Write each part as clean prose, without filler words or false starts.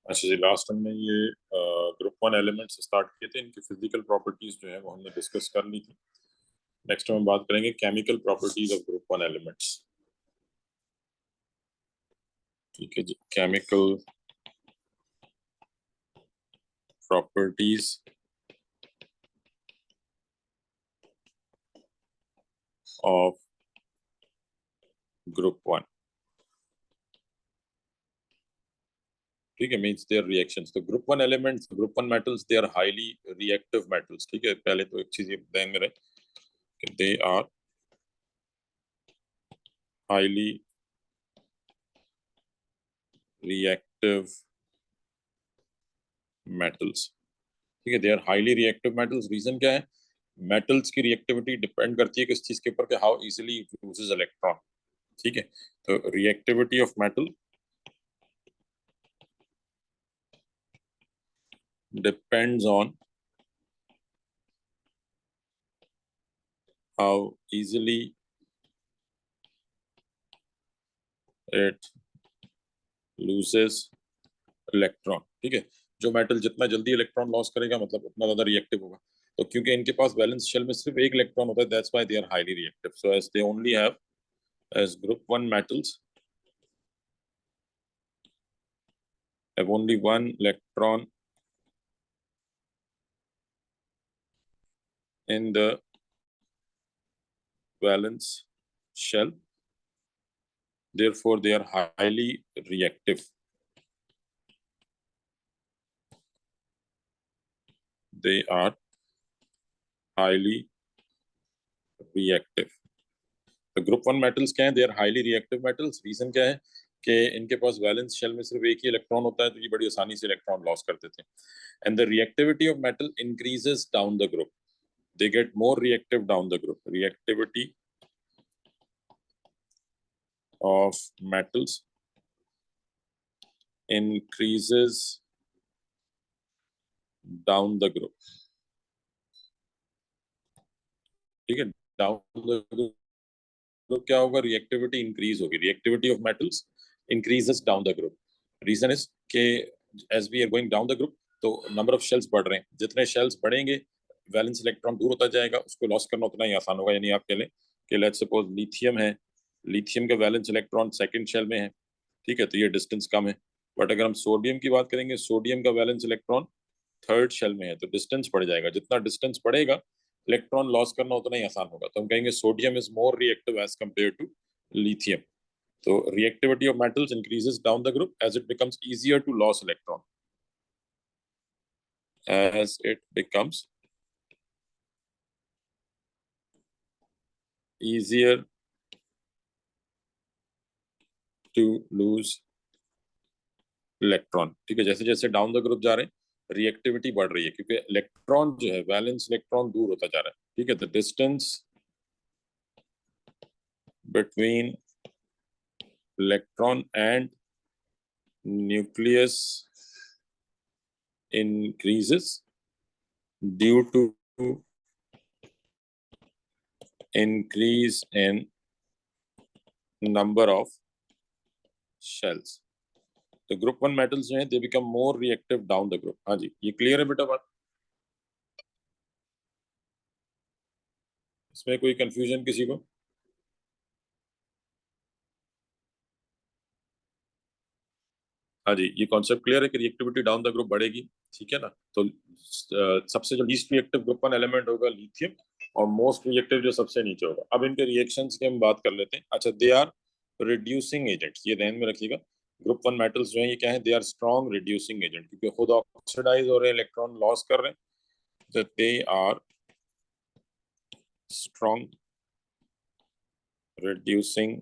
अच्छा जी, लास्ट हमने ये ग्रुप वन एलिमेंट्स स्टार्ट किए थे। इनकी फिजिकल प्रॉपर्टीज जो है वो हमने डिस्कस कर ली थी। नेक्स्ट हम बात करेंगे chemical properties of group one elements. ठीक है जी, chemical properties of group one. ठीक है, मींस देयर रिएक्शंस। तो group one elements, group one metals, they are highly reactive metals. ठीक है, पहले तो एक चीज ये ध्यान में रहे कि they are highly reactive metals. ठीक है, they are highly reactive metals. Reason क्या है? मेटल्स की रिएक्टिविटी डिपेंड करती है किस चीज के ऊपर, कि how easily it loses electron. ठीक है, तो reactivity of metal depends on how easily it loses electron. ठीक है, जो मेटल जितना जल्दी इलेक्ट्रॉन लॉस करेगा मतलब उतना ज्यादा रिएक्टिव होगा। तो क्योंकि इनके पास वैलेंस शेल में सिर्फ एक इलेक्ट्रॉन होता है, that's why they are highly reactive. So as they only have as group 1 metals have only one electron in the valence shell, therefore they are highly reactive. They are highly reactive. तो group one metals क्या है? They are highly reactive metals. Reason क्या है कि इनके पास valence shell में सिर्फ एक ही इलेक्ट्रॉन होता है, तो ये बड़ी आसानी से इलेक्ट्रॉन लॉस कर देते हैं। And the reactivity of metal increases down the group. They get more reactive down the group. Reactivity of metals increases down the group. ठीक है, डाउन द ग्रुप क्या होगा? रिएक्टिविटी इंक्रीज होगी। Reactivity of metals increases down the group. Reason is के as we are going down the group, तो number of shells बढ़ रहे हैं। जितने शेल्स बढ़ेंगे वैलेंस इलेक्ट्रॉन दूर होता जाएगा, उसको लॉस करना उतना ही आसान होगा। यानी आप कह लें कि लेट्स सपोज लिथियम है, लिथियम का वैलेंस इलेक्ट्रॉन सेकंड शेल में है। ठीक है, तो ये डिस्टेंस कम है। बट अगर हम सोडियम की बात करेंगे, सोडियम का वैलेंस इलेक्ट्रॉन थर्ड शेल में है, तो डिस्टेंस बढ़ जाएगा। जितना डिस्टेंस बढ़ेगा इलेक्ट्रॉन लॉस करना उतना ही आसान होगा। तो हम कहेंगे sodium is more reactive as compare to lithium. तो reactivity of metals increases down the group as it becomes easier to lose electron. As it becomes easier to lose electron. ठीक है, जैसे जैसे डाउन द ग्रुप जा रहे हैं reactivity बढ़ रही है, क्योंकि इलेक्ट्रॉन जो है वैलेंस इलेक्ट्रॉन दूर होता जा रहा है। ठीक है, the distance between electron and nucleus increases due to increase in number of shells. तो ग्रुप वन मेटल्स जो हैं they become more reactive down the group. हाँ जी, ये क्लियर है बेटा बात? इसमें कोई कंफ्यूजन किसी को? हाँ जी, ये कॉन्सेप्ट क्लियर है कि रिएक्टिविटी डाउन द ग्रुप बढ़ेगी। ठीक है ना? तो सबसे जो least reactive group one element होगा लिथियम, और मोस्ट रिएक्टिव जो सबसे नीचे होगा। अब इनके रिएक्शंस की हम बात कर लेते हैं। अच्छा, दे आर रिड्यूसिंग एजेंट्स, ये ध्यान में रखिएगा। ग्रुप वन मेटल्स जो है ये क्या है? They are strong reducing agent, क्योंकि खुद ऑक्सीडाइज हो रहे हैं, इलेक्ट्रॉन लॉस कर रहे हैं। They are strong reducing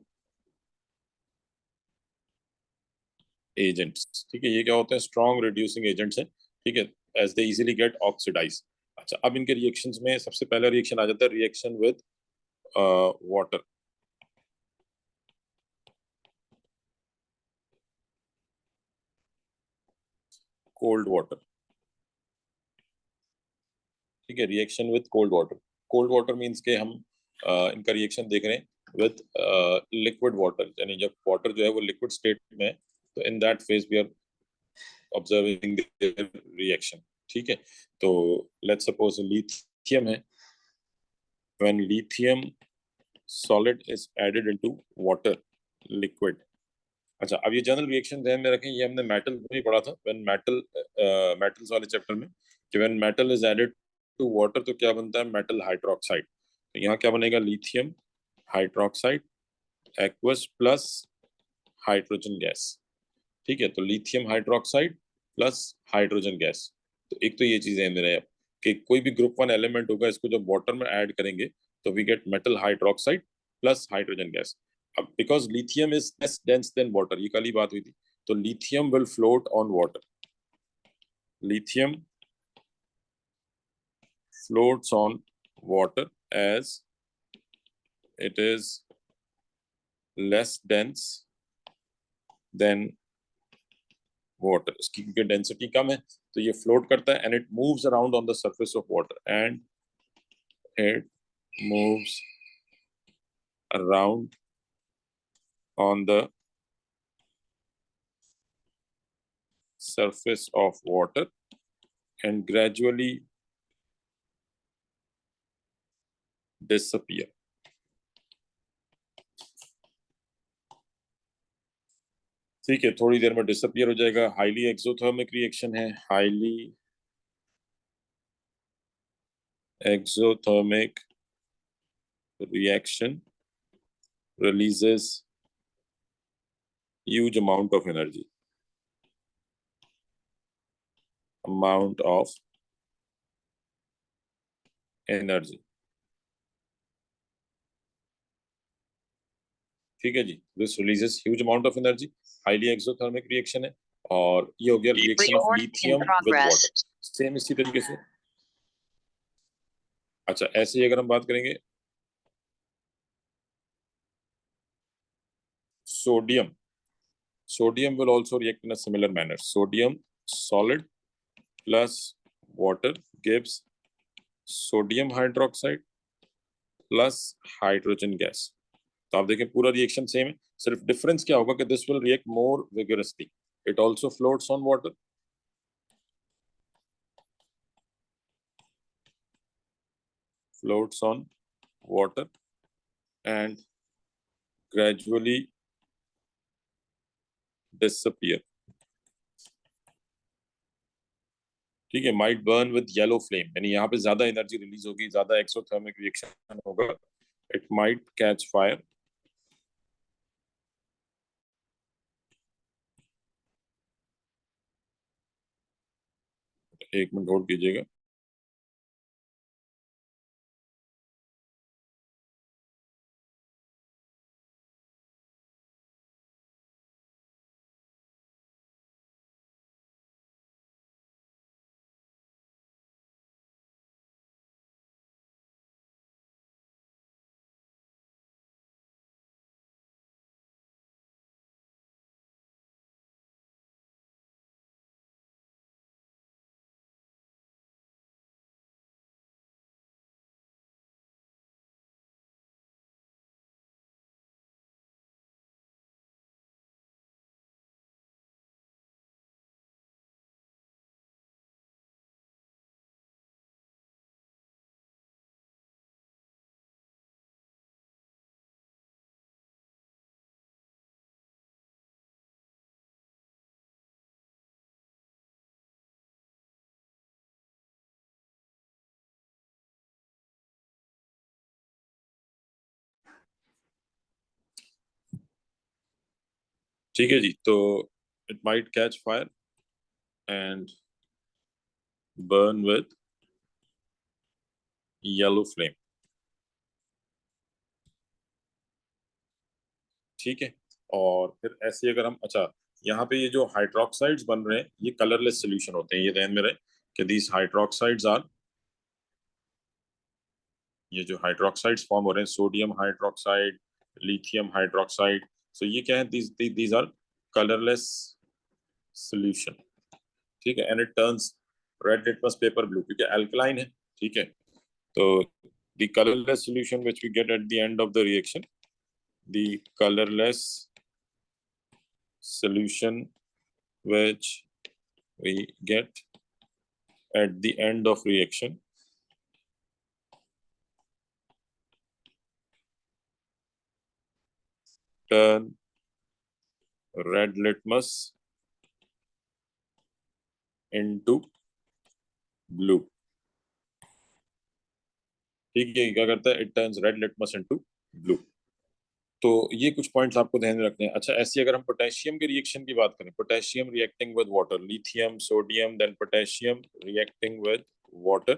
agents. ठीक है, ये क्या होते हैं? स्ट्रॉन्ग रिड्यूसिंग एजेंट्स हैं। ठीक है, as they easily get oxidise. अच्छा, अब इनके रिएक्शंस में सबसे पहला रिएक्शन आ जाता है reaction with water. Cold water. ठीक है, reaction with cold water. Cold water means के हम इनका रिएक्शन देख रहे हैं विद लिक्विड वाटर, यानी जब वाटर जो है वो लिक्विड स्टेट में है, तो in that phase we are observing their reaction. ठीक है, तो let's suppose lithium है. When lithium solid is added into water liquid. अच्छा, अब ये जनरल रिएक्शन ध्यान में रखें, ये हमने मेटल में ही पढ़ा था. When metals वाले चैप्टर में कि when metal is added to water तो क्या बनता है, मेटल हाइड्रोक्साइड. तो यहाँ क्या बनेगा, lithium hydroxide aqueous plus hydrogen gas. ठीक है, तो lithium hydroxide plus hydrogen gas. तो एक तो ये चीजें मेरे कि कोई भी ग्रुप 1 एलिमेंट होगा, इसको जब वाटर में ऐड करेंगे तो we get metal hydroxide plus hydrogen gas. अब because lithium is less dense than water, ये कल ही बात हुई थी, तो lithium will float on water. Lithium floats on water as it is less dense than water. इसकी क्योंकि डेंसिटी कम है तो ये फ्लोट करता है and it moves around on the surface of water, and it moves around on the surface of water and gradually disappear. ठीक है, थोड़ी देर में डिसअपियर हो जाएगा. हाईली एक्सोथर्मिक रिएक्शन है. हाईली exothermic reaction releases huge amount of energy. ठीक है जी, this releases huge amount of energy. Highly exothermic reaction है. और ये हो गया reaction of lithium with water. Same इसी तरीके से. अच्छा, ऐसे ही अगर हम बात करेंगे sodium will also react in a similar manner. Sodium solid plus water gives sodium hydroxide plus hydrogen gas. तो आप देखें पूरा रिएक्शन सेम है, सिर्फ डिफरेंस क्या होगा कि this will react more vigorously. It also floats on water. Floats on water and gradually disappear. ठीक है, might burn with yellow flame, यानी यहाँ पे ज्यादा एनर्जी रिलीज होगी, ज्यादा एक्सोथर्मिक रिएक्शन होगा. It might catch fire. एक मिनट होल्ड कीजिएगा. ठीक है जी, तो it might catch fire and burn with yellow flame. ठीक है, और फिर ऐसे अगर हम, अच्छा यहाँ पे ये जो हाइड्रोक्साइड्स बन रहे हैं ये कलरलेस सोल्यूशन होते हैं, ये ध्यान में रहे कि these हाइड्रोक्साइड्स आर, ये जो हाइड्रोक्साइड्स फॉर्म हो रहे हैं, सोडियम हाइड्रोक्साइड, लिथियम हाइड्रोक्साइड, सो ये क्या है, these आर कलरलेस सोल्यूशन. ठीक है, and it turns red litmus paper blue क्योंकि अल्कलाइन है. ठीक है, तो the colorless solution which we get at the end of the reaction, the colorless solution which we get at the end of reaction turn red litmus into blue. ठीक है, क्या करता है? It turns red litmus into blue. तो ये कुछ points आपको ध्यान में रखने हैं। अच्छा, ऐसे अगर हम पोटेशियम के रिएक्शन की बात करें, potassium reacting with water, lithium sodium then potassium reacting with water,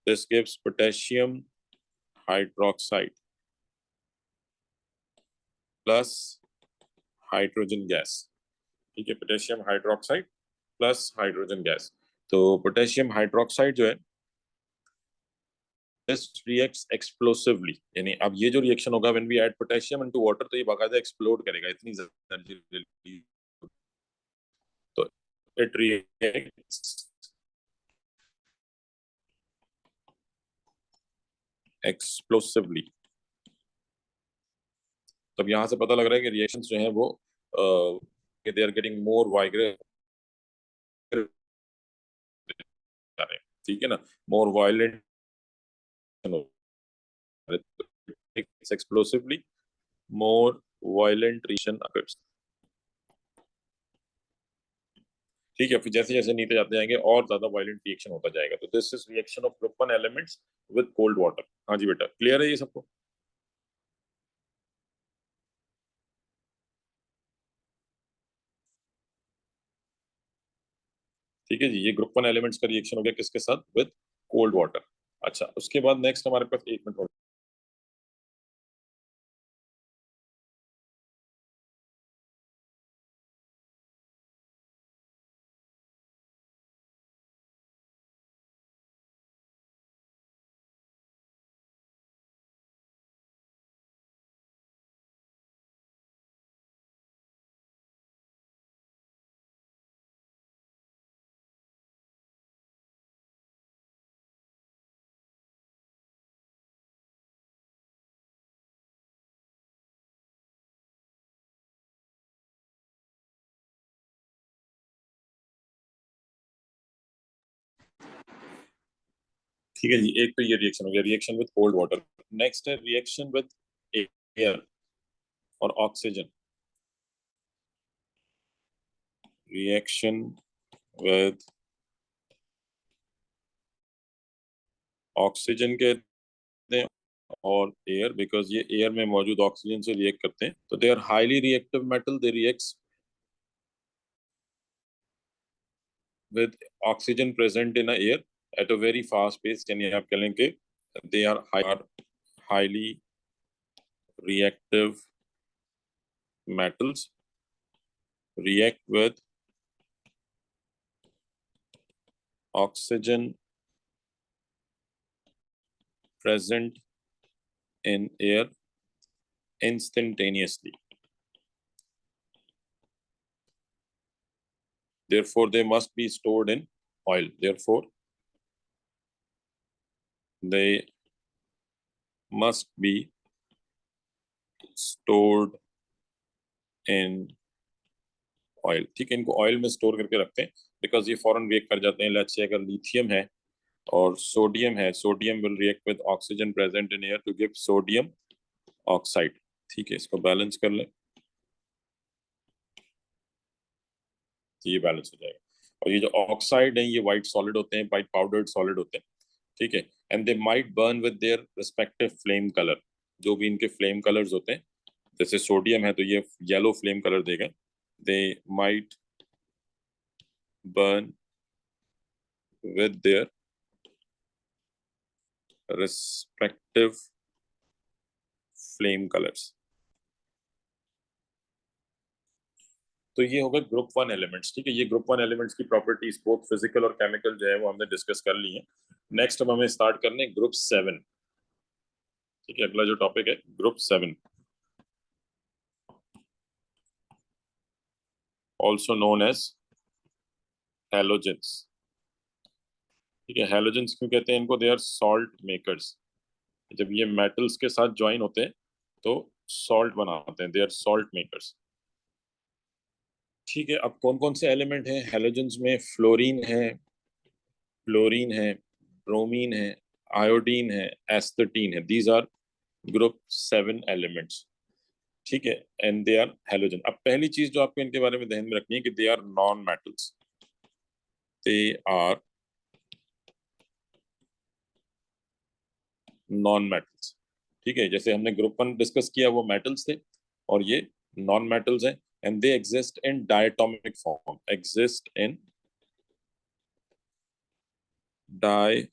this gives potassium hydroxide plus hydrogen gas. ठीक है, potassium hydroxide plus hydrogen gas. तो पोटेशियम हाइड्रोक्साइड जो है this reacts explosively, यानी अब ये जो रिएक्शन होगा when we add potassium into water, तो ये बाकायदा एक्सप्लोड करेगा, इतनी एनर्जी रिलीज। तो it reacts explosively। तब यहाँ से पता लग रहा है कि रिएक्शंस जो हैं वो they are getting more vibrant, ठीक है ना, more violent, explosively more violent reaction occurs. ठीक है, फिर जैसे जैसे नीचे जाते जाएंगे और ज्यादा वायलेंट रिएक्शन होता जाएगा। तो this is reaction of group 1 elements with cold water. हाँ जी बेटा, क्लियर है ये सबको? ठीक है जी, ये ग्रुप 1 एलिमेंट्स का रिएक्शन हो गया किसके साथ? With cold water. अच्छा, उसके बाद नेक्स्ट हमारे पास, एक मिनट, ठीक है जी, एक तो ये रिएक्शन हो गया, reaction with cold water. Next है रिएक्शन विद एयर और ऑक्सीजन। रिएक्शन विद ऑक्सीजन कहते हैं और एयर, बिकॉज ये एयर में मौजूद ऑक्सीजन से रिएक्ट करते हैं। तो they are highly reactive metal, they reacts with oxygen present in a air at a very fast pace। यानी आप कह लें कि they are highly reactive metals, react with oxygen present in air instantaneously, therefore they must be stored in oil, therefore they must be stored in oil. ठीक है, इनको oil में store करके रखते हैं बिकॉज ये फॉरन रिएक्ट कर जाते हैं। लेट्स से अगर लिथियम है और सोडियम है, sodium will react with oxygen present in air to give sodium oxide. ठीक है, इसको बैलेंस कर लें तो ये बैलेंस हो जाएगा। और ये जो ऑक्साइड है ये व्हाइट सॉलिड होते हैं, व्हाइट पाउडर्ड सॉलिड होते हैं। ठीक है, and they might burn with their respective flame colour, जो भी इनके फ्लेम कलर्स होते हैं। जैसे सोडियम है तो ये येलो फ्लेम कलर देगा। They might burn with their respective flame colours. तो ये होगा ग्रुप 1 एलिमेंट्स। ठीक है, ये ग्रुप 1 एलिमेंट्स की प्रॉपर्टीज बोथ फिजिकल और केमिकल जो है वो हमने डिस्कस कर ली है। नेक्स्ट अब हमें स्टार्ट करने ग्रुप 7। ठीक है, अगला जो टॉपिक है group 7, also known as halogens. ठीक है, हैलोजेंस क्यों कहते हैं इनको? They are salt makers. जब ये मेटल्स के साथ ज्वाइन होते हैं तो सॉल्ट बनाते हैं, दे आर सॉल्ट मेकर्स। ठीक है, अब कौन कौन से एलिमेंट हैं हैलोजेंस में? फ्लोरीन है, क्लोरीन है, ब्रोमीन है, आयोडीन है, एस्थेटीन है। These are group 7 elements. ठीक है, एंड दे आर हैलोजन। अब पहली चीज जो आपको इनके बारे में ध्यान में रखनी है कि they are non metals. They are non metals. ठीक है, जैसे हमने ग्रुप 1 डिस्कस किया वो मेटल्स थे, और ये नॉन मेटल्स हैं। And they exist in diatomic form, exist in diatomic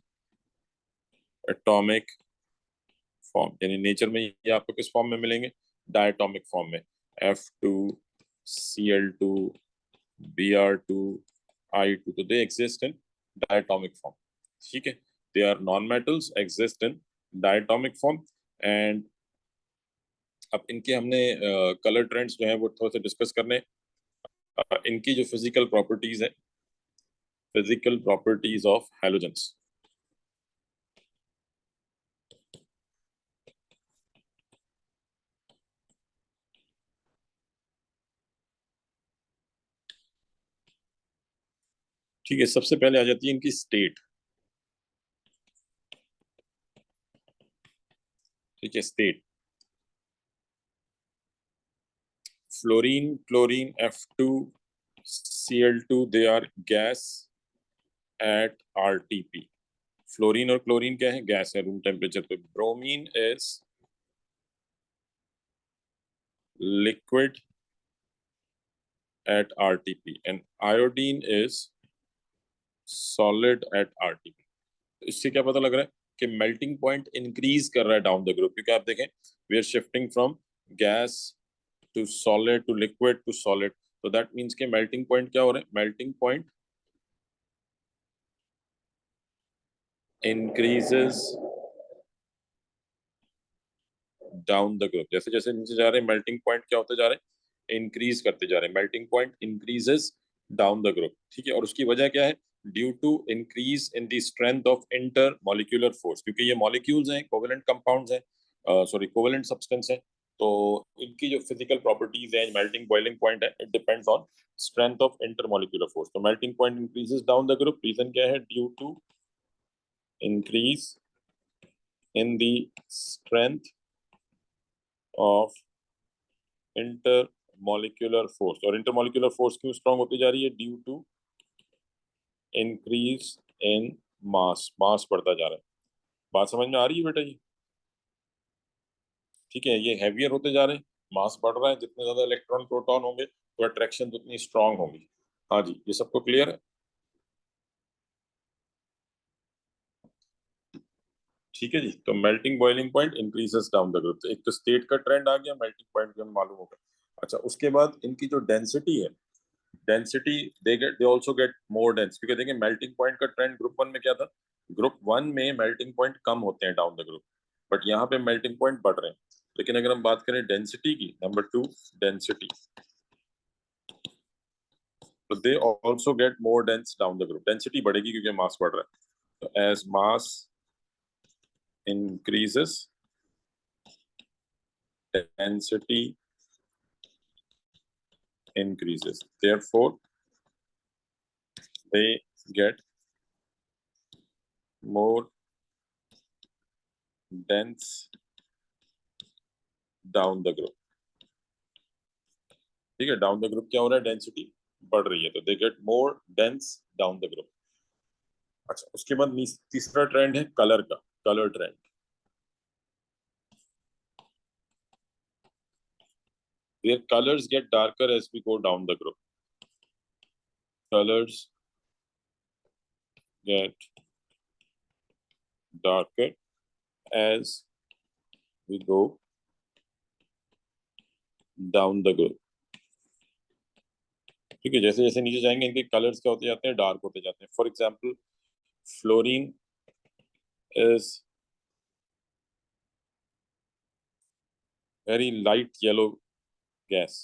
form, यानी नेचर में ये आपको किस फॉर्म में मिलेंगे? डायटोमिक फॉर्म में। F2Cl2 Br2 I2, तो they exist in diatomic form. ठीक है, they are non metals, exist in diatomic form. And अब इनके हमने कलर ट्रेंड्स जो है वो थोड़ा सा डिस्कस करने। इनकी जो फिजिकल प्रॉपर्टीज है, फिजिकल प्रॉपर्टीज ऑफ हैलोजेंस। ठीक है, सबसे पहले आ जाती है इनकी स्टेट। ठीक है, state. Fluorine, chlorine, F2Cl2, they are gas at RTP। Fluorine और क्लोरीन क्या है? गैस है रूम टेम्परेचर पे। Bromine is liquid at RTP and iodine is solid at RTP। इससे क्या पता लग रहा है कि मेल्टिंग पॉइंट इंक्रीज कर रहा है डाउन द ग्रुप, क्योंकि आप देखें we are shifting from gas to solid to liquid to solid, तो दैट मींस के मेल्टिंग पॉइंट क्या हो रहा है? Melting point increases down the group. जैसे जैसे नीचे जा रहे हैं मेल्टिंग पॉइंट क्या होते जा रहे हैं? इंक्रीज करते जा रहे हैं। Melting point increases down the group. ठीक है, और उसकी वजह क्या है? Due to increase in the strength of intermolecular force, क्योंकि ये मॉलिक्यूल्स हैं, कोवेलेंट कंपाउंड्स हैं, सॉरी कोवेलेंट सब्सटेंस है। तो इनकी जो फिजिकल प्रॉपर्टीज है, मेल्टिंग बॉइलिंग पॉइंट है, it depends on strength of intermolecular force. तो melting point increases down the group, reason क्या है? Due to increase in the strength of intermolecular force. और इंटर मॉलिक्यूलर फोर्स क्यों strong होती जा रही है? ड्यू टू इंक्रीज इन मास, मास बढ़ता जा रहा है। बात समझ में आ रही है बेटा जी? ठीक है, ये हैवियर होते जा रहे हैं, मास बढ़ रहा है, जितने ज्यादा इलेक्ट्रॉन प्रोटॉन होंगे तो अट्रैक्शन उतनी स्ट्रांग होगी। हाँ जी, ये सबको क्लियर है? ठीक है जी, तो melting boiling point increases down the group. एक तो स्टेट का ट्रेंड आ गया, मेल्टिंग पॉइंट भी हमें मालूम होगा। अच्छा, उसके बाद इनकी जो डेंसिटी है, डेंसिटी दे ऑल्सो गेट मोर डेंस, क्योंकि देखिए मेल्टिंग पॉइंट का ट्रेंड ग्रुप 1 में क्या था? ग्रुप 1 में मेल्टिंग पॉइंट कम होते हैं डाउन द ग्रुप, बट यहाँ पे मेल्टिंग पॉइंट बढ़ रहे हैं। लेकिन अगर हम बात करें डेंसिटी की, नंबर 2 डेंसिटी, तो they also get more dense down the group. Density बढ़ेगी क्योंकि मास बढ़ रहा है। तो as mass increases, density increases, therefore they get more dense down the group। ठीक है, डाउन द ग्रुप क्या हो रहा है? डेंसिटी बढ़ रही है, तो they get more dense down the group. अच्छा, उसके बाद तीसरा ट्रेंड है कलर का, colour trend. Their colors get darker as we go down the group। Colors get darker as we go down the group। ठीक है, जैसे जैसे नीचे जाएंगे इनके कलर्स क्या होते जाते हैं? डार्क होते जाते हैं। For example, fluorine is very light yellow gas,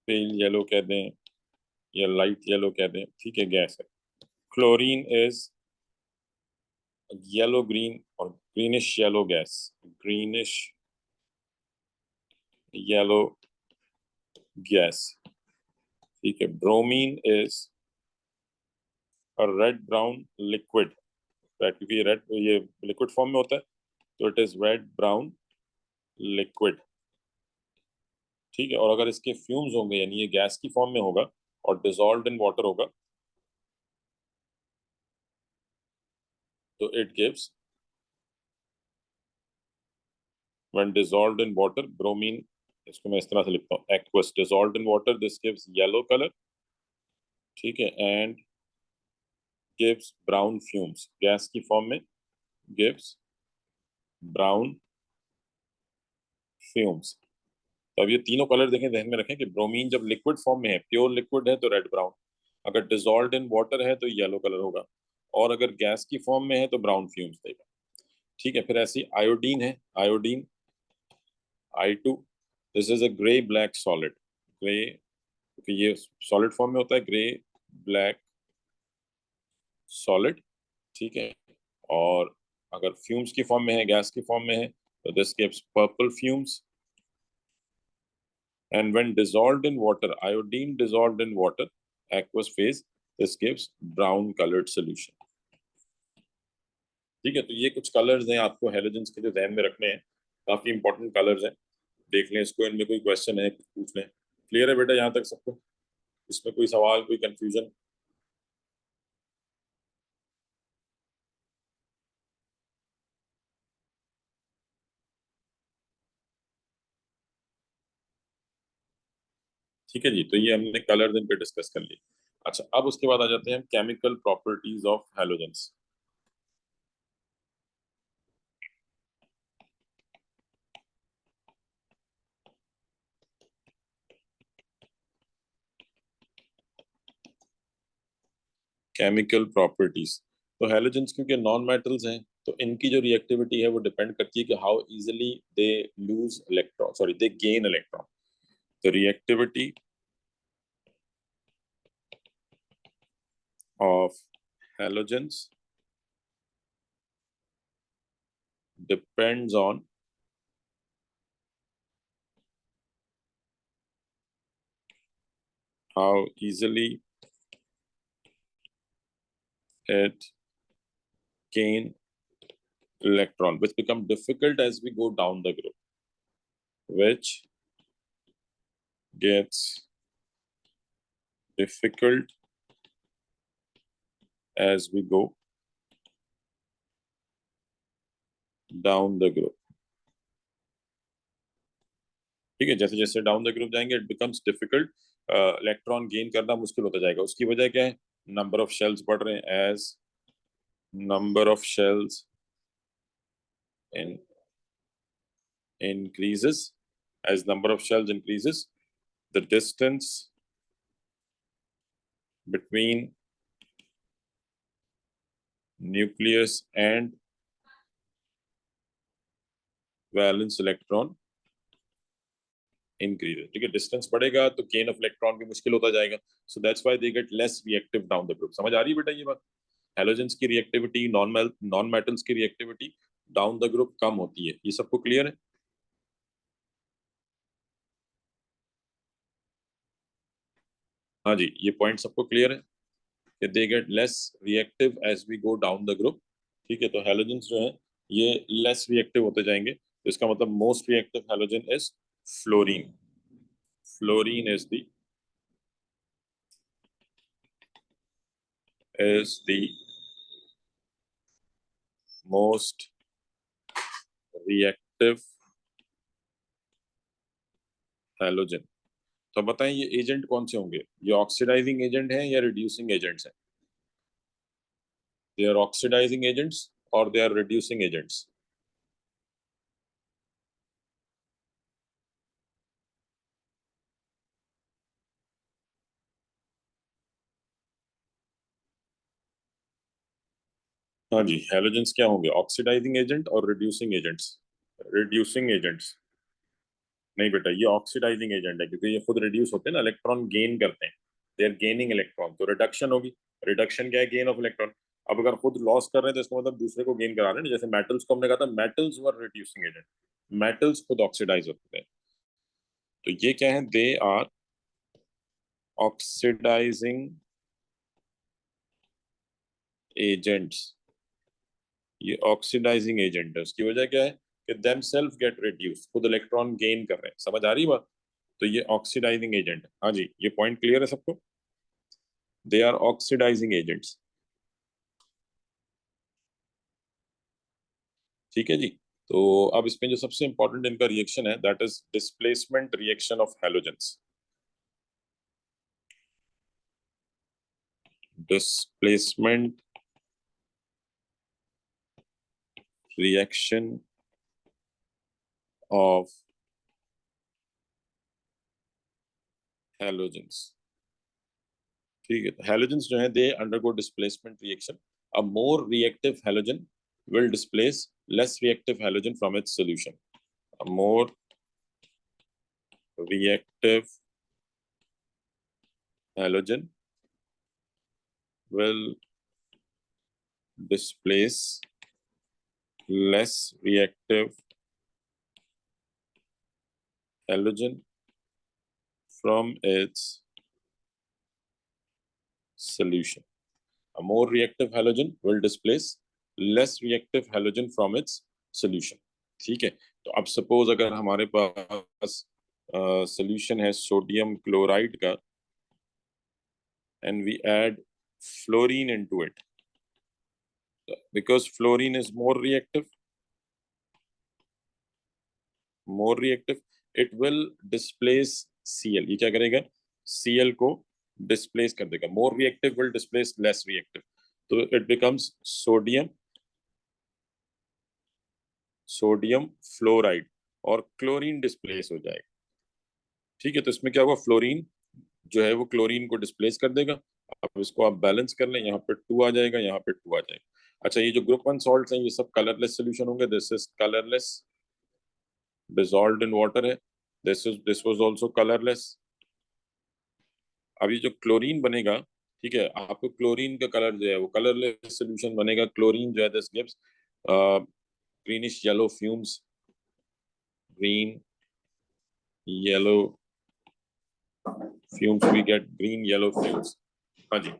pale yellow कह दें या लाइट येलो कह दें, ठीक है, गैस है। क्लोरीन इज येलो ग्रीन और greenish yellow gas, greenish yellow gas, ठीक है। Bromine is a red brown liquid, क्योंकि रेड ये लिक्विड फॉर्म में होता है, तो it is red brown liquid, ठीक है। और अगर इसके फ्यूम्स होंगे यानी ये गैस की फॉर्म में होगा और डिसॉल्व्ड इन वाटर होगा, तो it gives, when dissolved in water, bromine, इसको मैं इस तरह से लिखता हूँ, aqueous dissolved in water, this gives yellow colour, ठीक है, and gives brown fumes, gas की फॉर्म में गिव्स ब्राउन फ्यूम्स। तो अब ये तीनों कलर देखें, ध्यान में रखें कि ब्रोमीन जब लिक्विड फॉर्म में है, प्योर लिक्विड है, तो रेड ब्राउन, अगर डिसॉल्व्ड इन वाटर है तो येलो कलर होगा, और अगर गैस की फॉर्म में है तो ब्राउन फ्यूम्स देगा, ठीक है। फिर ऐसी आयोडीन है, iodine I2, this is a grey black solid, grey, क्योंकि ये सॉलिड फॉर्म में होता है, ग्रे ब्लैक सॉलिड, ठीक है। और अगर फ्यूम्स की फॉर्म में है, गैस की फॉर्म में है, तो this gives purple fumes, and when dissolved in water, iodine dissolved in water, aqueous phase, this gives brown colored solution, ठीक है। तो ये कुछ कलर्स हैं आपको हेलोजेंस के जो ध्यान में रखने हैं, काफी इंपॉर्टेंट कलर्स हैं, देख लें इसको, इनमें कोई क्वेश्चन है कुछ पूछ लें। क्लियर है बेटा यहाँ तक सबको? इसमें कोई सवाल, कोई कंफ्यूजन? ठीक है जी, तो ये हमने कलर्स इन पे डिस्कस कर लिए। अच्छा, अब उसके बाद आ जाते हैं हम chemical properties of halogens. Chemical properties, तो हेलोजेंस क्योंकि नॉन मेटल्स हैं, तो इनकी जो रिएक्टिविटी है वो डिपेंड करती है कि how easily they lose electron, sorry they gain electron. तो reactivity of halogens depends on how easily it gain electron, which become difficult as we go down the group, which gets difficult as we go down the group, ठीक है। जैसे जैसे down the group जाएंगे, it becomes difficult, electron gain करना मुश्किल होता जाएगा। उसकी वजह क्या है? नंबर ऑफ शेल्स बढ़ रहे हैं, as number of shells in increases, as number of shells increases, the distance between nucleus and valence electron increases, ठीक है। डिस्टेंस बढ़ेगा तो गेन ऑफ इलेक्ट्रॉन भी मुश्किल होता जाएगा, so that's why they get less reactive down the group. समझ आ रही है बेटा ये बात? हेलोजेंस की रिएक्टिविटी, नॉन मेटल्स की रिएक्टिविटी डाउन द ग्रुप कम होती है, ये सबको क्लियर है? हाँ जी, ये पॉइंट सबको क्लियर है कि they get less reactive as we go down the group, ठीक है। तो हेलोजेंस जो है ये लेस रिएक्टिव होते जाएंगे, तो इसका मतलब most reactive halogen is fluorine. Fluorine is the most reactive halogen. तो बताएं ये एजेंट कौन से होंगे? ये ऑक्सीडाइजिंग एजेंट हैं या रिड्यूसिंग एजेंट्स हैं? दे आर ऑक्सीडाइजिंग एजेंट्स और दे आर रिड्यूसिंग एजेंट्स? हाँ जी, हेलोजेंस क्या होंगे? ऑक्सीडाइजिंग एजेंट और रिड्यूसिंग एजेंट्स। रिड्यूसिंग एजेंट्स नहीं बेटा, ये ऑक्सीडाइजिंग एजेंट है, क्योंकि ये खुद रिड्यूस होते हैं ना, इलेक्ट्रॉन गेन करते हैं, दे आर गेनिंग इलेक्ट्रॉन, तो रिडक्शन होगी। रिडक्शन क्या है? Gain of electron. अब अगर खुद लॉस कर रहे हैं तो इसका मतलब दूसरे को गेन करा रहे हैं ना। जैसे मेटल्स को हमने कहा था, मेटल्स वर रिड्यूसिंग एजेंट, मेटल्स खुद ऑक्सीडाइज होते हैं, तो ये क्या है, दे आर ऑक्सीडाइजिंग एजेंट्स। ये ऑक्सीडाइजिंग एजेंट है, उसकी वजह क्या है कि देम सेल्फ गेट रिड्यूस, खुद इलेक्ट्रॉन गेन कर रहे हैं। समझ आ रही बात? तो ये ऑक्सीडाइजिंग एजेंट है। हाँ जी, ये पॉइंट क्लियर है सबको? They are oxidising agents. ठीक है जी। तो अब इसमें जो सबसे इंपॉर्टेंट इनका रिएक्शन है, that is displacement reaction of halogens. Displacement reaction of halogens. ठीक है, तो हैलोजेंस जो है they undergo displacement reaction. A more reactive halogen will displace less reactive halogen from its solution. A more reactive halogen will displace less reactive halogen from its solution. A more reactive halogen will displace less reactive halogen from its solution. ठीक है, तो अब suppose अगर हमारे पास solution है sodium chloride का, and we add fluorine into it, because fluorine is more reactive, it will displace Cl. ये क्या करेगा, Cl को डिस्प्लेस कर देगा। More reactive will displace less reactive, तो इट बिकम्स सोडियम फ्लोराइड, और क्लोरीन डिस्प्लेस हो जाएगा। ठीक है, तो इसमें क्या हुआ, फ्लोरीन जो है वो क्लोरीन को डिस्प्लेस कर देगा। अब इसको आप बैलेंस कर लें, यहाँ पे 2 आ जाएगा, यहाँ पे 2 आ जाएगा। अच्छा, ये जो ग्रुप 1 सॉल्ट्स हैं ये सब कलरलेस सोल्यूशन होंगे। This is colourless, dissolved in water है। This was also colourless. अब ये जो क्लोरीन बनेगा, ठीक है, आपको क्लोरीन का कलर जो है वो कलरलेस सोल्यूशन बनेगा। क्लोरीन जो है this gives greenish yellow fumes, green yellow fumes, we get green yellow fumes. हाँ जी,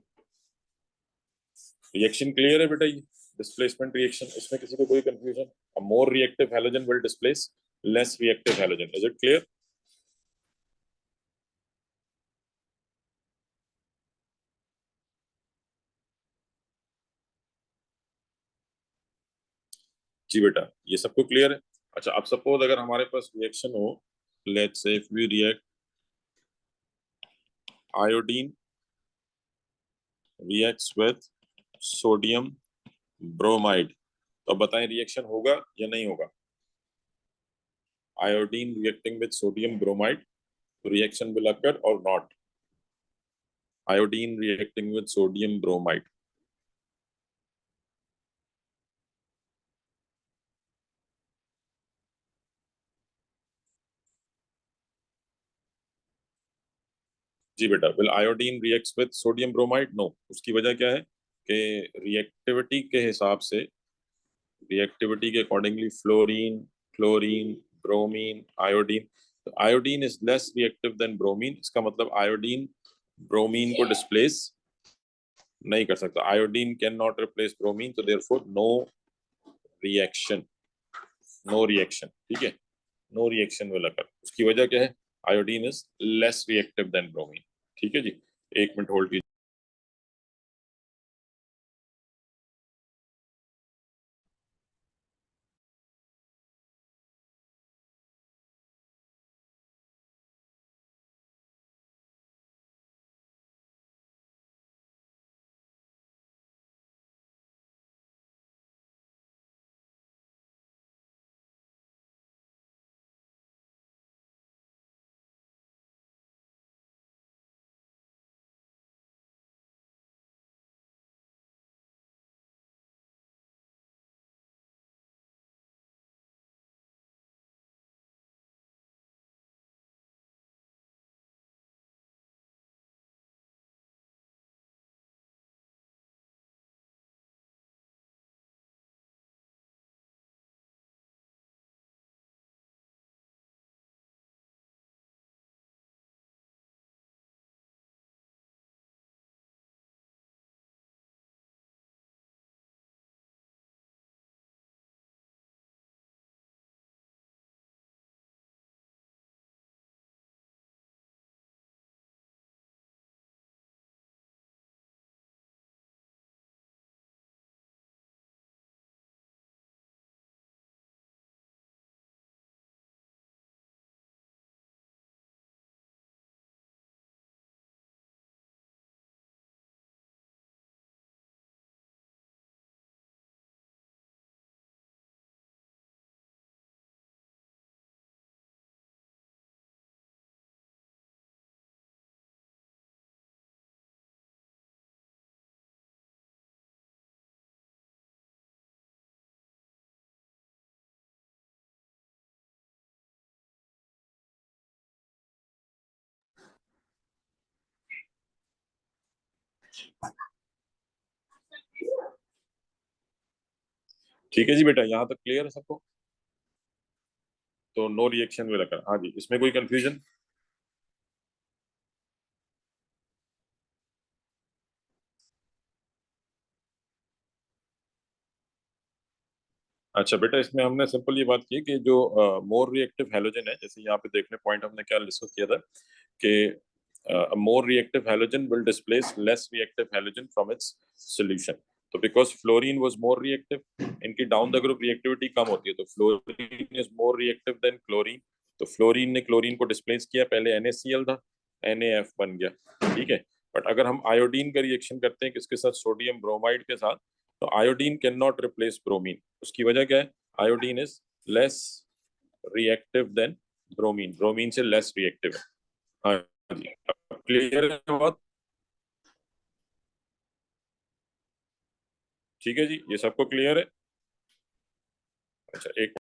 रिएक्शन क्लियर है बेटा? ये डिस्प्लेसमेंट रिएक्शन, इसमें किसी को कोई confusion? A more reactive halogen will displace less reactive halogen. Is it clear? जी बेटा, ये सबको क्लियर है? अच्छा, अब सपोज अगर हमारे पास रिएक्शन हो, let's say if we react iodine reacts with sodium bromide, तो बताएं रिएक्शन होगा या नहीं होगा? Iodine reacting with sodium bromide, reaction will occur or not? Iodine reacting with sodium bromide. जी बेटा, will iodine reacts with sodium bromide? No. उसकी वजह क्या है कि रिएक्टिविटी के हिसाब से, रिएक्टिविटी के accordingly fluorine, chlorine, bromine, iodine, तो iodine is less reactive than bromine. इसका मतलब आयोडीन ब्रोमीन को डिस्प्लेस नहीं कर सकता। Iodine can not replace bromine, तो therefore no reaction, no reaction. ठीक है, नो रिएक्शन विल अकर। उसकी वजह क्या है? Iodine is less reactive than bromine. ठीक है जी, 1 मिनट होल्ड कीजिए। ठीक है जी बेटा, यहाँ तक क्लियर है सबको? तो नो रिएक्शन में रखा। हाँ जी, इसमें कोई कंफ्यूजन? अच्छा बेटा, इसमें हमने सिंपल ये बात की कि जो मोर रिएक्टिव हैलोजन है, जैसे यहाँ पे देखने पॉइंट हमने क्या डिस्कस किया था कि more reactive halogen will displace less reactive halogen from its solution. तो because fluorine was more reactive, इनकी डाउन द ग्रुप रिएक्टिविटी कम होती है, तो fluorine is more reactive than chlorine. तो फ्लोरीन ने क्लोरीन को डिस्प्लेस किया, पहले NaCl था, NaF बन गया। ठीक है, बट अगर हम आयोडीन का रिएक्शन करते हैं किसके साथ? सोडियम ब्रोमाइड के साथ, तो iodine can not replace bromine. उसकी वजह क्या है? Iodine is less reactive than bromine, bromine से लेस रिएक्टिव है। हाँ जी, क्लियर है बात? ठीक है जी, ये सबको क्लियर है? अच्छा एक,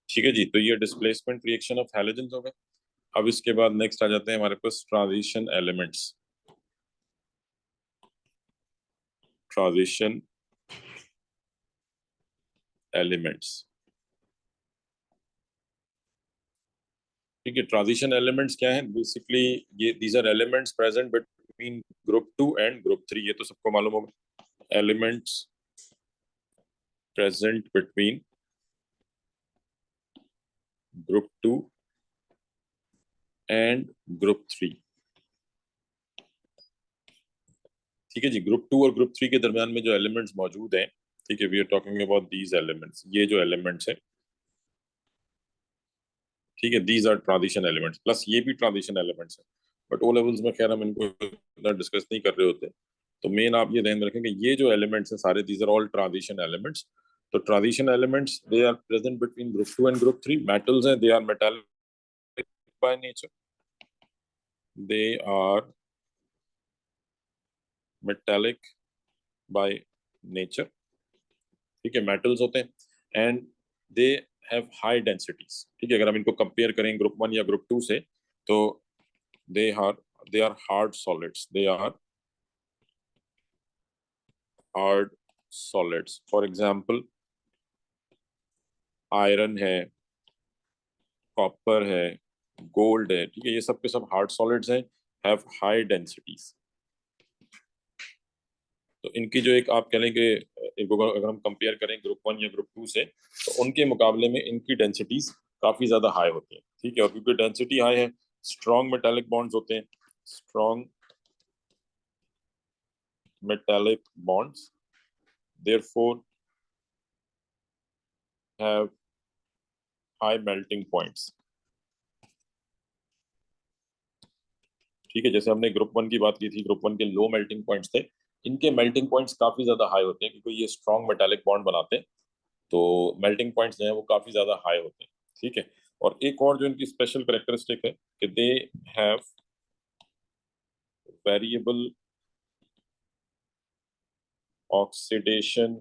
ठीक है जी, तो ये डिस्प्लेसमेंट रिएक्शन ऑफ हैलोजेंस हो गए। अब इसके बाद नेक्स्ट आ जाते हैं हमारे पास ट्रांजिशन एलिमेंट्स। ट्रांजिशन एलिमेंट्स, ठीक है। ट्रांजिशन एलिमेंट्स क्या है? बेसिकली ये these are elements present between group 2 and group 3, ये तो सबको मालूम होगा। Elements present between group 2 and group 3। ठीक है जी, ग्रुप 2 और ग्रुप 3 के दरमियान में जो एलिमेंट्स मौजूद हैं, ठीक है, we are talking about these elements. ये जो एलिमेंट्स है, ठीक है, these are transition elements, plus ये भी ट्रांजिशन एलिमेंट्स है। बट ओ लेवल्स में खैर हम इनको इतना डिस्कस नहीं कर रहे होते। तो मेन आप ये ध्यान में रखें कि ये जो एलिमेंट्स हैं सारे, these are all transition elements. तो transition elements they are present between group 2 and group 3। Metals हैं, they are metallic by nature, they are metallic by nature. ठीक है, मेटल्स होते हैं and they have high densities. ठीक है, अगर हम इनको कंपेयर करें ग्रुप 1 या ग्रुप 2 से, तो they are they are hard solids, they are hard solids। for example, iron है, कॉपर है, गोल्ड है, ठीक है, ये सब के सब हार्ड सॉलिड्स हैं, हैव हाई डेंसिटीज। तो इनकी जो एक आप कह लें कि इनको अगर हम कंपेयर करें ग्रुप 1 या ग्रुप 2 से, तो उनके मुकाबले में इनकी डेंसिटीज काफी ज्यादा हाई होती हैं। ठीक है, और क्योंकि डेंसिटी हाई है, स्ट्रॉन्ग मेटालिक बॉन्ड्स होते हैं, strong metallic bonds therefore have high melting points। ठीक है, जैसे हमने ग्रुप 1 की बात की थी, ग्रुप 1 के लो मेल्टिंग पॉइंट्स थे, इनके मेल्टिंग पॉइंट्स काफी ज्यादा हाई होते हैं क्योंकि ये स्ट्रॉन्ग मेटालिक बॉन्ड बनाते हैं। तो मेल्टिंग पॉइंट्स जो है वो काफी ज्यादा हाई होते हैं। ठीक है, और एक और जो इनकी स्पेशल करेक्टरिस्टिक है कि they have variable oxidation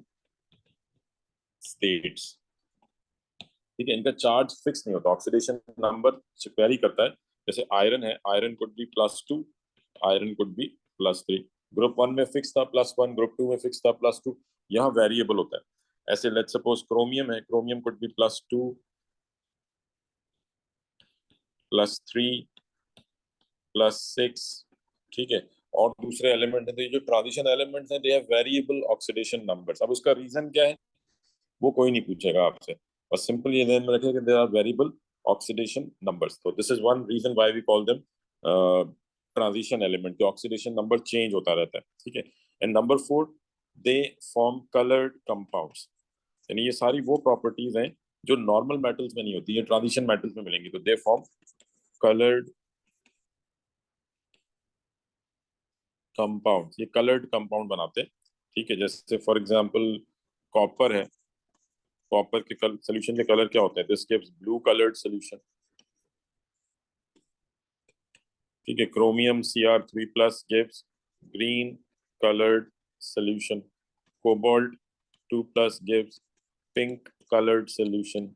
states. ठीक है, इनका चार्ज फिक्स नहीं होता, ऑक्सीडेशन नंबर वेरी करता है। जैसे आयरन है, iron could be +2, iron could be +3। Group 1 में फिक्स था +1, ग्रुप 2 में फिक्स था +2। यहाँ वेरिएबल होता है। ऐसे लेट्स सपोज क्रोमियम है, क्रोमियम कुड बी +2, +3, +6, ठीक है। और दूसरे एलिमेंट है, तो ये जो ट्रांजिशन एलिमेंट्स हैं they have variable oxidation numbers. अब उसका रीजन क्या है वो कोई नहीं पूछेगा आपसे, बस सिंपल ये ध्यान में रखें कि there are variable oxidation numbers. तो this is one reason why we call them transition element, के ऑक्सीडेशन नंबर चेंज होता रहता है, ठीक है। And number 4, they form coloured compounds, यानी ये सारी वो प्रॉपर्टीज हैं जो नॉर्मल मेटल्स में नहीं होती, ये ट्रांजिशन मेटल्स में मिलेंगी। तो दे फॉर्म कलर्ड कंपाउंड, ये कलर्ड कंपाउंड बनाते हैं, ठीक है। जैसे फॉर एग्जांपल कॉपर है, कॉपर के सोल्यूशन के कलर क्या होते हैं, this gives blue coloured solution, ठीक है। Chromium Cr3+ gives green coloured solution, cobalt 2+ gives pink coloured solution,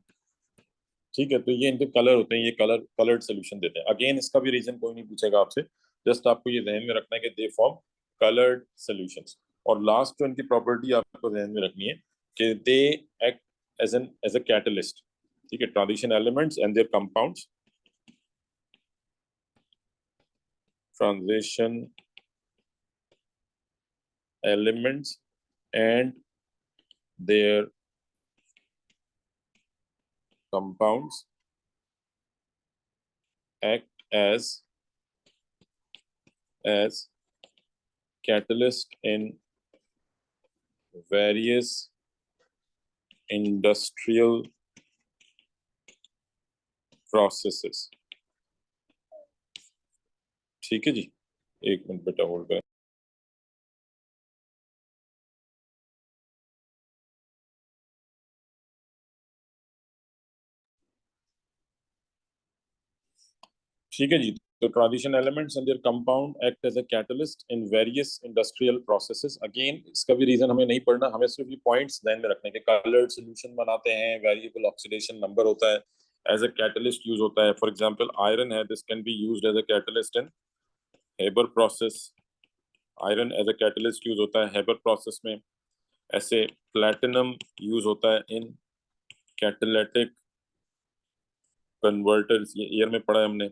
ठीक है। तो ये इनके कलर होते हैं, ये कलर्ड सोल्यूशन देते हैं। अगेन इसका भी रीजन कोई नहीं पूछेगा आपसे, जस्ट आपको ये ध्यान में रखना है कि दे फॉर्म कलर्ड सोल्यूशंस। और लास्ट जो इनकी प्रॉपर्टी आपको ध्यान में रखनी है कि they act as a catalyst, ठीक है। Transition elements and their compounds, transition elements and their compounds act as catalyst in various industrial processes, ठीक है जी। एक मिनट बेटा होल्ड करें। ठीक है जी। तो transition elements and their compound act as a catalyst in various industrial processes. Again इसका भी रीजन हमें नहीं पढ़ना, हमें सिर्फ ये पॉइंट्स ध्यान में रखने के। कलर्ड सॉल्यूशन बनाते हैं, वेरिएबल ऑक्सीडेशन नंबर होता है, एज अ कैटलिस्ट यूज होता है। फॉर एग्जांपल आयरन है, this can be used as a catalyst in Haber process, iron as a catalyst use होता है हेबर प्रोसेस में। ऐसे प्लैटिनम यूज होता है इन कैटालिटिक कन्वर्टर्स, ये ईयर में पढ़ा है हमने।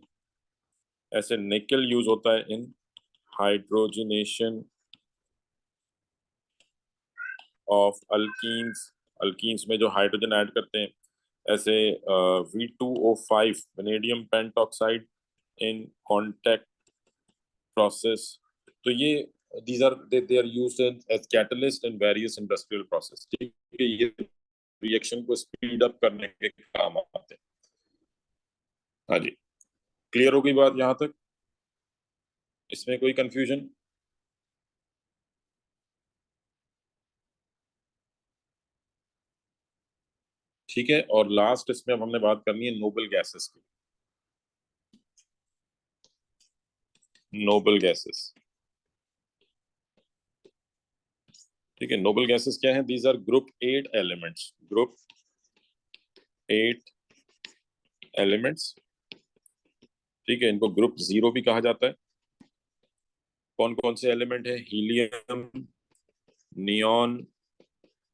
ऐसे निकल यूज होता है इन हाइड्रोजनेशन ऑफ अल्कीन्स, अल्कीन्स में जो हाइड्रोजन ऐड करते हैं। ऐसे V2O5 vanadium pentoxide in contact process. तो ये these are they are used as catalyst in various industrial process, ठीक है। ये रिएक्शन को स्पीड अप करने के काम आते हैं। हाँ जी, क्लियर हो गई बात यहाँ तक? इसमें कोई कंफ्यूजन? ठीक है। और लास्ट इसमें अब हमने बात करनी है नोबल गैसेस की। नोबल गैसेस, ठीक है। नोबल गैसेस क्या है? These are group 8 elements, group 8 elements, ठीक है। इनको ग्रुप 0 भी कहा जाता है। कौन कौन से एलिमेंट है? हीलियम, नियॉन,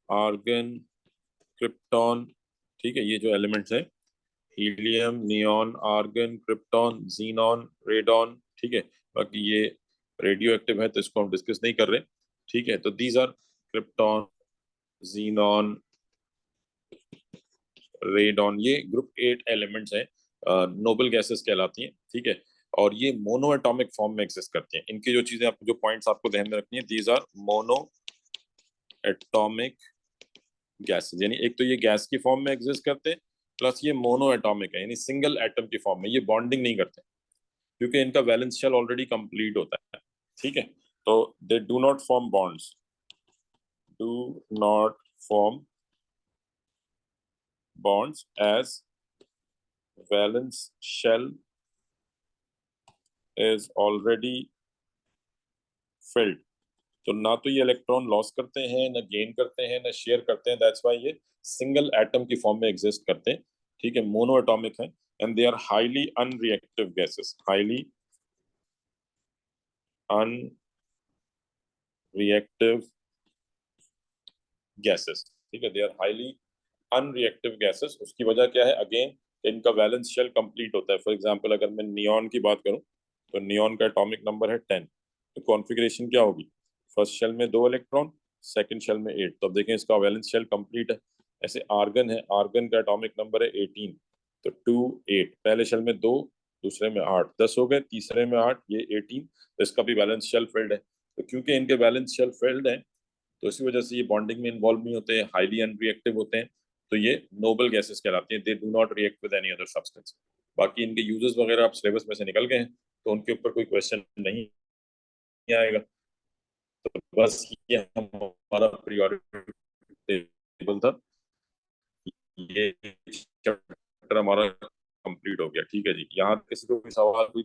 आर्गन, क्रिप्टॉन, ठीक है। ये जो एलिमेंट्स है, helium, neon, argon, krypton, xenon, radon, ठीक है। बाकी ये रेडियो एक्टिव है तो इसको हम डिस्कस नहीं कर रहे, ठीक है। तो these are krypton, xenon, radon, ये ग्रुप 8 एलिमेंट्स हैं, नोबल गैसेस कहलाती हैं, ठीक है। और ये मोनो एटॉमिक फॉर्म में एग्जिस्ट करती हैं। इनकी जो चीजें आपको, जो पॉइंट्स आपको ध्यान में रखनी है, these are mono atomic gases, यानी एक तो ये गैस की फॉर्म में एग्जिस्ट करते हैं, प्लस ये मोनो एटॉमिक है, यानी सिंगल एटम की फॉर्म में। ये बॉन्डिंग नहीं करते क्योंकि इनका वैलेंस शेल ऑलरेडी कंप्लीट होता है, ठीक है। तो they do not form bonds, do not form bonds as valence shell is already filled। तो ना तो ये इलेक्ट्रॉन लॉस करते हैं, ना गेन करते हैं, ना शेयर करते हैं। दैट्स व्हाई ये सिंगल एटम की फॉर्म में एग्जिस्ट करते हैं, ठीक है। मोनो एटॉमिक है and they are highly unreactive gases, highly unreactive gases, ठीक है, they are highly unreactive gases. उसकी वजह क्या है? अगेन, इनका वैलेंस शेल कंप्लीट होता है। फॉर एग्जांपल अगर मैं नियॉन की बात करूं, तो नियॉन का एटॉमिक नंबर है 10। तो कॉन्फ़िगरेशन क्या होगी? फर्स्ट शेल में 2 इलेक्ट्रॉन, सेकंड शेल में 8। तो अब देखें इसका वैलेंस शेल कंप्लीट है। ऐसे आर्गन है, आर्गन का एटॉमिक नंबर है 18। तो 2 8, पहले शेल में 2, दूसरे में 8, 10 हो गए, तीसरे में 8, ये 18। तो इसका भी वैलेंस शेल फिल्ड है। तो क्योंकि इनके वैलेंस शेल फिल्ड है, तो इसी वजह से ये बॉन्डिंग में इन्वॉल्व नहीं होते हैं, हाईली अनरिएक्टिव होते हैं। तो ये नोबल गैसेस कहलाती हैं। They do not react with any other substance. बाकी इनके यूजेस वगैरह आप सिलेबस में से निकल गए हैं, तो उनके ऊपर कोई क्वेश्चन नहीं आएगा। तो बस ये हमारा पीरियोडिक टेबल था। ये चैप्टर हमारा कंप्लीट हो गया। ठीक है जी, यहाँ किसी को कोई सवाल कोई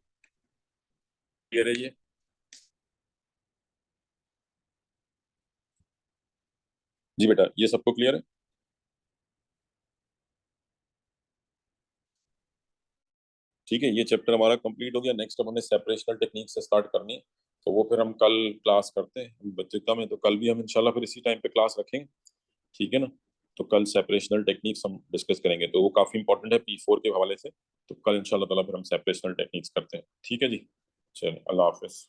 क्लियर है? ये जी बेटा, ये सबको क्लियर है? ठीक है, ये चैप्टर हमारा कंप्लीट हो गया। नेक्स्ट अब हमें सेपरेशनल टेक्निक से स्टार्ट करनी है। तो वो फिर हम कल क्लास करते हैं। बच्चे कम है तो कल भी हम इंशाल्लाह फिर इसी टाइम पे क्लास रखेंगे। ठीक है ना? तो कल सेपरेशनल टेक्निक्स हम डिस्कस करेंगे, तो वो काफी इंपॉर्टेंट है P4 के हवाले से। तो कल इंशाल्लाह ताला फिर हम सेपरेशनल टेक्निक्स करते हैं। ठीक है जी, चलिए, अल्लाह हाफिज।